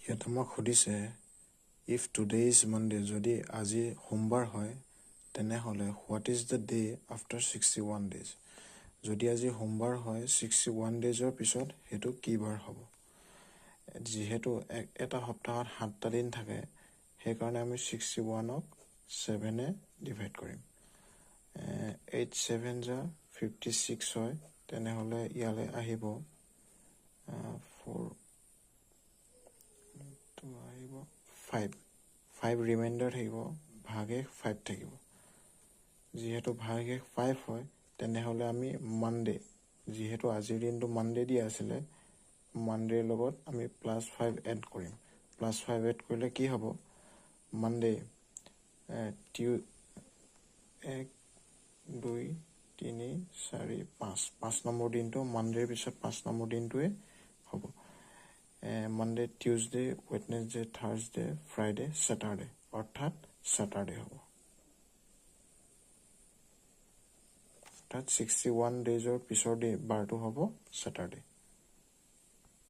ইয়াত আমাক সুধিছে if today is Monday যদি আজি সোমবাৰ হয় তেনেহলে what is the day after 61 days যদি আজি সোমবাৰ হয় 61 daysৰ পিছত হেতু কি বাৰ হ'ব যেহেতু এটা সপ্তাহত 7টা দিন থাকে সেই কাৰণে আমি 61ক 7 এ ডিভাইড কৰিম 8 7 যা 56 হয় তেনেহলে ইয়ালে আহিব 4 to আহিব 5 ৰিমাইন্ডাৰ থাকিব ভাগে 5 থাকিব যেহেতু ভাগে 5 হয় তেনেহলে আমি মানডে যেহেতু আজিৰ দিনটো মানডে দিয়া আছিল মানডে লগত আমি +5 এড কৰিম +5 এড কৰিলে কি হ'ব মানডে 1 2 3 4 5 নম্বৰ দিনটো মানডেৰ পিছত 5 নম্বৰ দিনটোৱে হ'ব Monday, Tuesday, Wednesday, Thursday, Friday, Saturday অৰ্থাৎ Saturday হ'ব অৰ্থাৎ 61 daysৰ পিছৰ বাৰটো হ'ব Saturday